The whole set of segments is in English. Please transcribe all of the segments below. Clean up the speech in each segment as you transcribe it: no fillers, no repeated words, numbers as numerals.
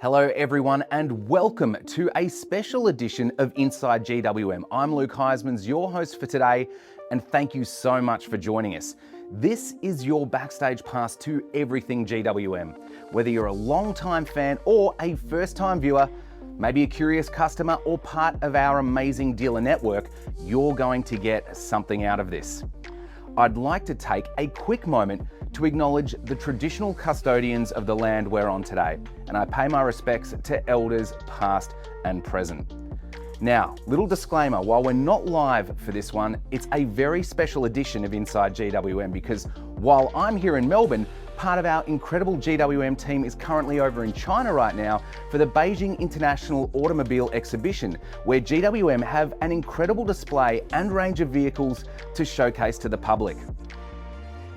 Hello everyone and welcome to a special edition of Inside GWM. I'm Luke Huysmans, your host for today, and thank you so much for joining us. This is your backstage pass to everything GWM. Whether you're a long-time fan or a first-time viewer, maybe a curious customer or part of our amazing dealer network, you're going to get something out of this. I'd like to take a quick moment to acknowledge the traditional custodians of the land we're on today, and I pay my respects to elders past and present. Now, little disclaimer, while we're not live for this one, it's a very special edition of Inside GWM because while I'm here in Melbourne, part of our incredible GWM team is currently over in China right now for the Beijing International Automobile Exhibition, where GWM have an incredible display and range of vehicles to showcase to the public.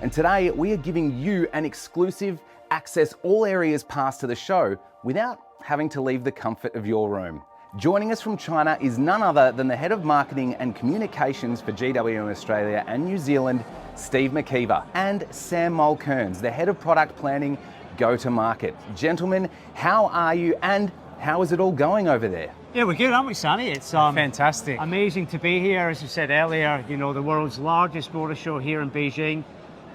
And today we are giving you an exclusive access all areas pass to the show without having to leave the comfort of your room. Joining us from China is none other than the Head of Marketing and Communications for GWM Australia and New Zealand, Steve Maciver, and Sam Mulkearns, the Head of Product Planning, Go-to-Market. Gentlemen, how are you and how is it all going over there? Yeah, we're good, aren't we, Sammy? It's fantastic. Amazing to be here, as you said earlier, you know, the world's largest motor show here in Beijing.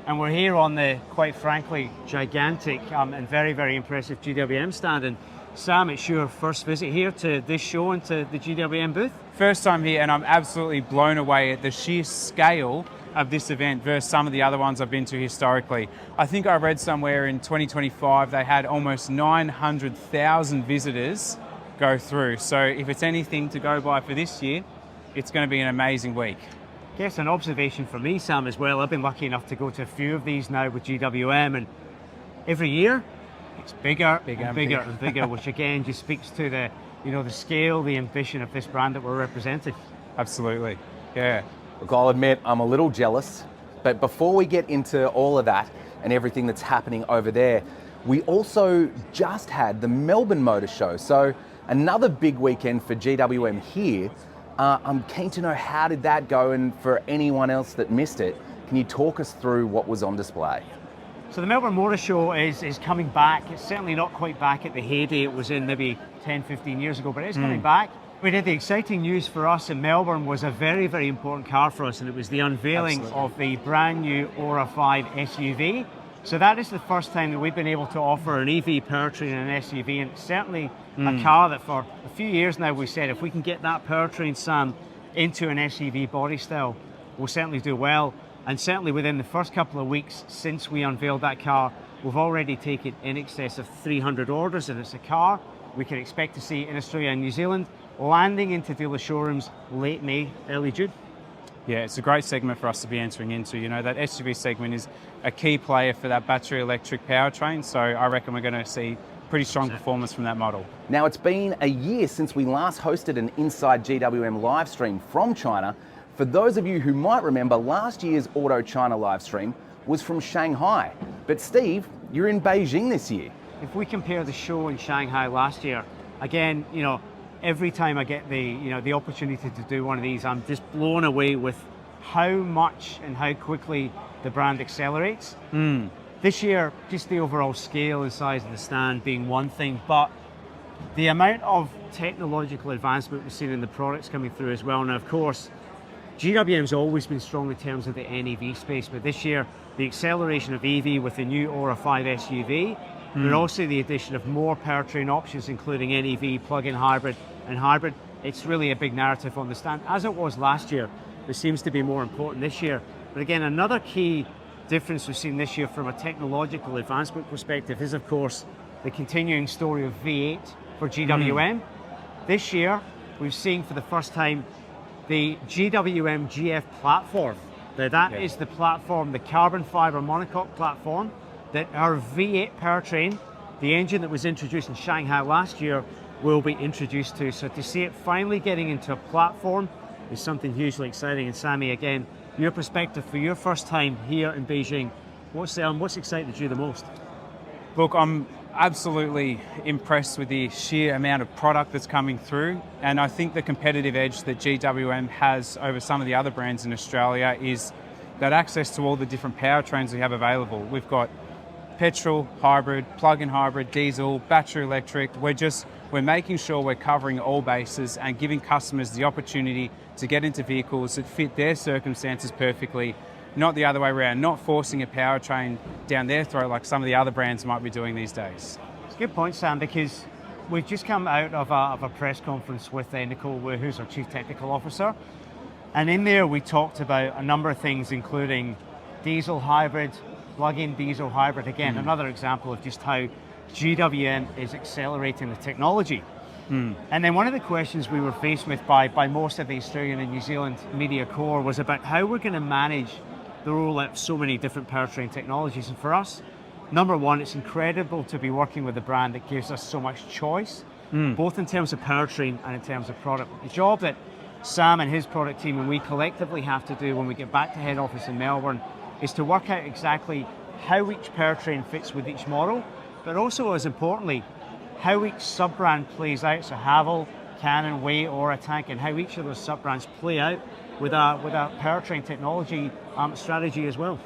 And we're here on the, quite frankly, gigantic and very, very impressive GWM stand. And Sam, it's your first visit here to this show and to the GWM booth? First time here, and I'm absolutely blown away at the sheer scale of this event versus some of the other ones I've been to historically. I think I read somewhere in 2025 they had almost 900,000 visitors go through. So if it's anything to go by for this year, it's going to be an amazing week. I guess an observation for me, Sam, as well. I've been lucky enough to go to a few of these now with GWM, and every year it's bigger and bigger, which again just speaks to the, you know, the scale, the ambition of this brand that we're representing. Absolutely, yeah. Look, I'll admit I'm a little jealous, but before we get into all of that and everything that's happening over there, we also just had the Melbourne Motor Show, so another big weekend for GWM here. I'm keen to know, how did that go, and for anyone else that missed it, can you talk us through what was on display? So the Melbourne Motor Show is coming back. It's certainly not quite back at the heyday it was in maybe 10, 15 years ago, but it is coming back. We did the exciting news for us in Melbourne was a very, very important car for us, and it was the unveiling of the brand new Aura 5 SUV. So that is the first time that we've been able to offer an EV powertrain and an SUV, and it's certainly a car that for a few years now we said if we can get that powertrain, Sam, into an SUV body style, we'll certainly do well. And certainly within the first couple of weeks since we unveiled that car, we've already taken in excess of 300 orders, and it's a car we can expect to see in Australia and New Zealand landing into dealer showrooms late May, early June. Yeah, it's a great segment for us to be entering into. You know, that SUV segment is a key player for that battery electric powertrain, so I reckon we're going to see pretty strong performance from that model. Now, it's been a year since we last hosted an Inside GWM live stream from China. For those of you who might remember, last year's Auto China live stream was from Shanghai. But Steve, you're in Beijing this year. If we compare the show in Shanghai last year, again, you know, every time I get the opportunity to do one of these, I'm just blown away with how much and how quickly the brand accelerates. This year, just the overall scale and size of the stand being one thing, but the amount of technological advancement we've seen in the products coming through as well. Now, of course, GWM's always been strong in terms of the NEV space, but this year, the acceleration of EV with the new Aura 5 SUV, but also the addition of more powertrain options, including NEV, plug-in hybrid, and hybrid. It's really a big narrative on the stand, as it was last year. It seems to be more important this year. But again, another key difference we've seen this year from a technological advancement perspective is, of course, the continuing story of V8 for GWM. This year, we've seen for the first time the GWM GF platform. Now that is the platform, the carbon fiber monocoque platform, that our V8 powertrain, the engine that was introduced in Shanghai last year, will be introduced to. So to see it finally getting into a platform is something hugely exciting. And Sammy, again, your perspective for your first time here in Beijing, what's excited you the most? Look, I'm absolutely impressed with the sheer amount of product that's coming through, and I think the competitive edge that GWM has over some of the other brands in Australia is that access to all the different powertrains we have available. We've got petrol, hybrid, plug-in hybrid, diesel, battery electric. We're making sure we're covering all bases and giving customers the opportunity to get into vehicles that fit their circumstances perfectly, not the other way around, not forcing a powertrain down their throat like some of the other brands might be doing these days. It's a good point, Sam, because we've just come out of a press conference with Nicole Wu, who's our Chief Technical Officer. And in there we talked about a number of things, including diesel hybrid, plug-in diesel hybrid. Again, another example of just how GWM is accelerating the technology. And then one of the questions we were faced with by most of the Australian and New Zealand media core was about how we're going to manage the rollout of so many different powertrain technologies. And for us, number one, it's incredible to be working with a brand that gives us so much choice, both in terms of powertrain and in terms of product. The job that Sam and his product team and we collectively have to do when we get back to head office in Melbourne is to work out exactly how each powertrain fits with each model, but also, as importantly, how each sub-brand plays out. So Haval, Canon, Way, or a Tank, and how each of those sub-brands play out with our powertrain technology strategy as well.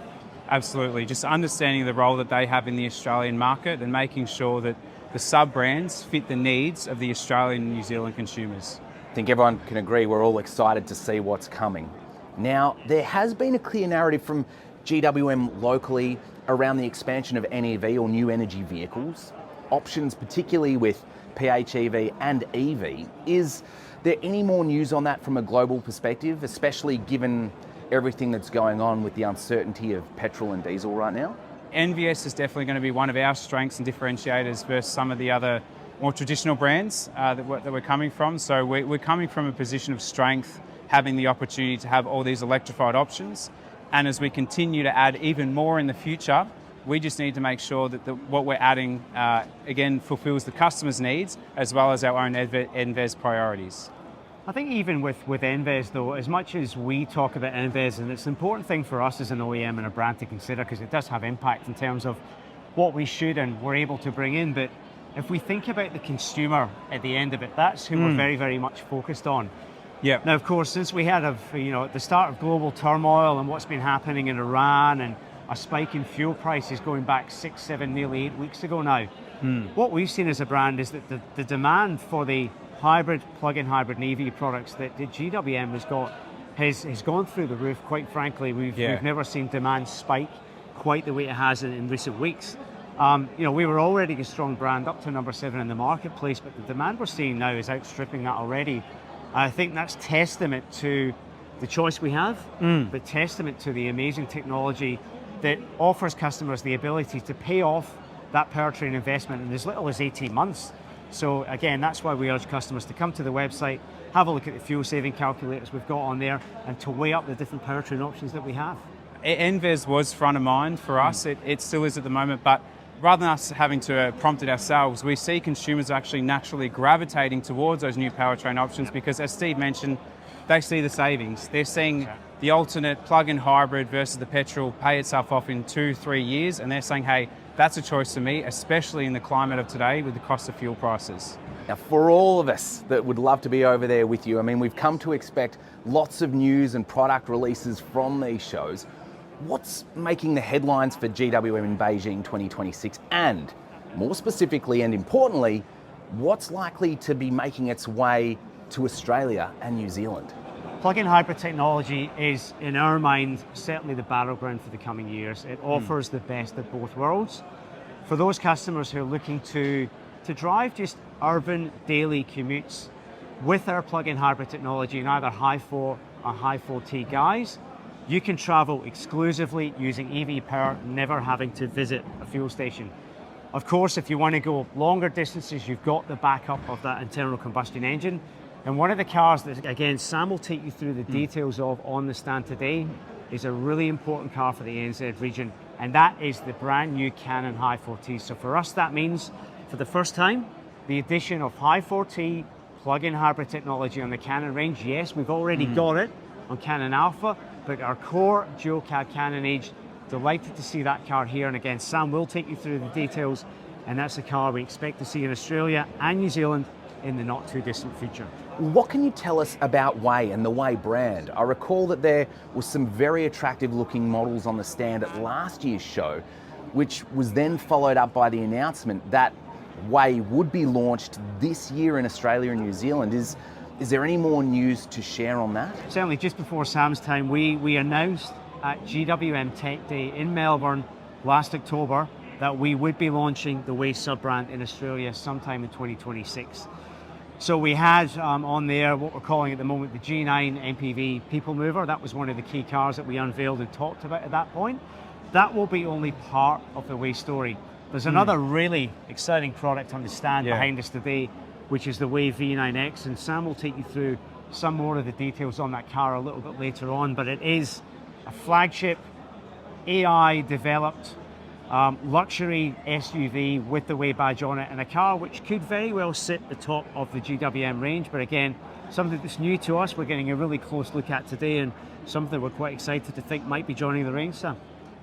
Absolutely, just understanding the role that they have in the Australian market and making sure that the sub-brands fit the needs of the Australian and New Zealand consumers. I think everyone can agree we're all excited to see what's coming. Now, there has been a clear narrative from GWM locally around the expansion of NEV or new energy vehicles, options particularly with PHEV and EV. Is there any more news on that from a global perspective, especially given everything that's going on with the uncertainty of petrol and diesel right now? NVS is definitely going to be one of our strengths and differentiators versus some of the other more traditional brands that we're coming from. So we're coming from a position of strength, having the opportunity to have all these electrified options. And as we continue to add even more in the future, we just need to make sure that what we're adding, again, fulfills the customer's needs as well as our own NVES priorities. I think even with NVES though, as much as we talk about NVES, and it's an important thing for us as an OEM and a brand to consider because it does have impact in terms of what we should and we're able to bring in, but if we think about the consumer at the end of it, that's who we're very, very much focused on. Yeah. Now, of course, since we had at the start of global turmoil and what's been happening in Iran and a spike in fuel prices going back 6, 7, nearly 8 weeks ago now, what we've seen as a brand is that the demand for the hybrid, plug-in hybrid and EV products that GWM has got has gone through the roof. Quite frankly, we've never seen demand spike quite the way it has in recent weeks. We were already a strong brand up to number 7 in the marketplace, but the demand we're seeing now is outstripping that already. I think that's testament to the choice we have, but testament to the amazing technology that offers customers the ability to pay off that powertrain investment in as little as 18 months. So again, that's why we urge customers to come to the website, have a look at the fuel saving calculators we've got on there, and to weigh up the different powertrain options that we have. NVES was front of mind for us. It still is at the moment, but rather than us having to prompt it ourselves, we see consumers actually naturally gravitating towards those new powertrain options because, as Steve mentioned, they see the savings. They're seeing the alternate plug-in hybrid versus the petrol pay itself off in 2-3 years, and they're saying, hey, that's a choice for me, especially in the climate of today with the cost of fuel prices. Now, for all of us that would love to be over there with you, I mean, we've come to expect lots of news and product releases from these shows. What's making the headlines for GWM in Beijing 2026? And more specifically and importantly, what's likely to be making its way to Australia and New Zealand? Plug-in hybrid technology is, in our mind, certainly the battleground for the coming years. It offers the best of both worlds. For those customers who are looking to drive just urban daily commutes with our plug-in hybrid technology in either Hi4 or Hi4T guise, you can travel exclusively using EV power, never having to visit a fuel station. Of course, if you want to go longer distances, you've got the backup of that internal combustion engine. And one of the cars that, again, Sam will take you through the details of on the stand today, is a really important car for the NZ region, and that is the brand new Canon Hi4T. So for us, that means, for the first time, the addition of Hi4T plug-in hybrid technology on the Canon range. Yes, we've already got it on Canon Alpha, but our core dual cab Canon age, delighted to see that car here. And again, Sam will take you through the details, and that's the car we expect to see in Australia and New Zealand in the not too distant future. What can you tell us about Way and the Way brand? I recall that there was some very attractive looking models on the stand at last year's show. which was then followed up by the announcement that Way would be launched this year in Australia and New Zealand. Is there any more news to share on that? Certainly, just before Sam's time, we announced at GWM Tech Day in Melbourne last October that we would be launching the Way sub-brand in Australia sometime in 2026. So we had on there what we're calling at the moment the G9 MPV People Mover. That was one of the key cars that we unveiled and talked about at that point. That will be only part of the Way story. There's another really exciting product on the stand behind us today, which is the Way V9X, and Sam will take you through some more of the details on that car a little bit later on, but it is a flagship AI-developed luxury SUV with the Way badge on it, and a car which could very well sit at the top of the GWM range, but again, something that's new to us, we're getting a really close look at today, and something we're quite excited to think might be joining the range, Sam.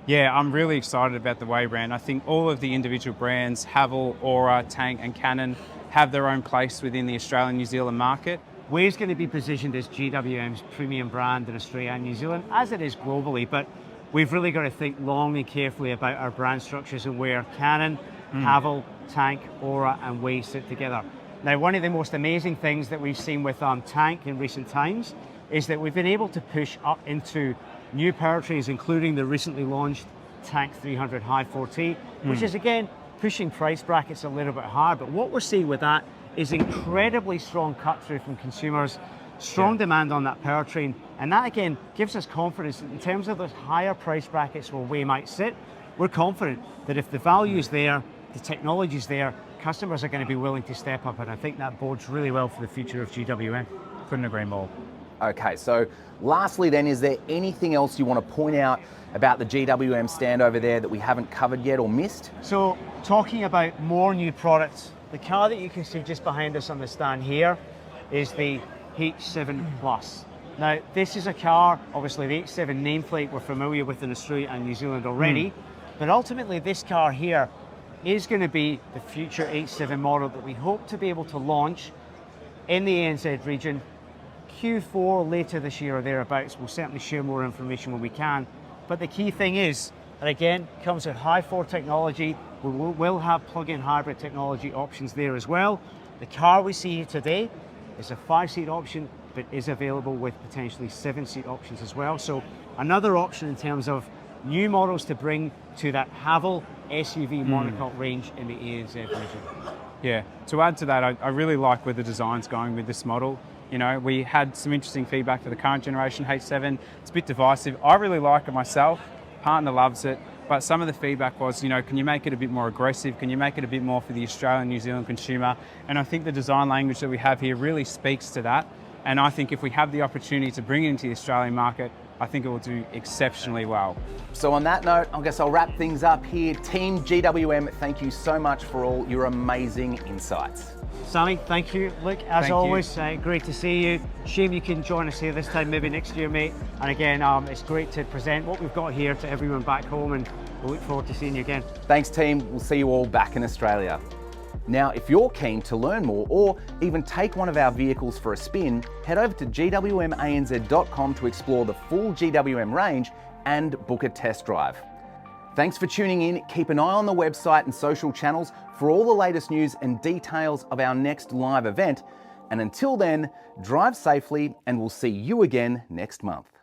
Yeah, I'm really excited about the Way brand. I think all of the individual brands, Haval, Aura, Tank and Canon, have their own place within the Australian New Zealand market. Way is going to be positioned as GWM's premium brand in Australia and New Zealand, as it is globally, but we've really got to think long and carefully about our brand structures and where Canon, Haval, Tank, Aura and Way sit together. Now, one of the most amazing things that we've seen with Tank in recent times is that we've been able to push up into new powertrains, including the recently launched Tank 300 High 4T, which is again pushing price brackets a little bit hard. But what we're seeing with that is incredibly strong cut through from consumers, strong demand on that powertrain, and that again gives us confidence that in terms of those higher price brackets where Way might sit, we're confident that if the value is there, the technology is there, customers are going to be willing to step up, and I think that bodes really well for the future of GWM. Couldn't agree more. Okay, so lastly then, is there anything else you want to point out about the GWM stand over there that we haven't covered yet or missed? So, talking about more new products, the car that you can see just behind us on the stand here is the H7 Plus. Now, this is a car, obviously the H7 nameplate we're familiar with in Australia and New Zealand already, but ultimately this car here is going to be the future H7 model that we hope to be able to launch in the ANZ region Q4 later this year or thereabouts. We'll certainly share more information when we can. But the key thing is, and again, comes with high 4 technology. We will have plug-in hybrid technology options there as well. The car we see here today is a 5-seat option, but is available with potentially 7-seat options as well. So another option in terms of new models to bring to that Haval SUV monocoque range in the ANZ region. Yeah, to add to that, I really like where the design's going with this model. You know, we had some interesting feedback for the current generation H7. It's a bit divisive. I really like it myself. Partner loves it. But some of the feedback was, you know, can you make it a bit more aggressive? Can you make it a bit more for the Australian, New Zealand consumer? And I think the design language that we have here really speaks to that. And I think if we have the opportunity to bring it into the Australian market, I think it will do exceptionally well. So on that note, I guess I'll wrap things up here. Team GWM, thank you so much for all your amazing insights. Sammy, thank you. Luke, as always, great to see you. Shame you can join us here this time, maybe next year, mate. And again, it's great to present what we've got here to everyone back home, and we'll look forward to seeing you again. Thanks, team. We'll see you all back in Australia. Now, if you're keen to learn more or even take one of our vehicles for a spin, head over to gwmanz.com to explore the full GWM range and book a test drive. Thanks for tuning in. Keep an eye on the website and social channels for all the latest news and details of our next live event. And until then, drive safely and we'll see you again next month.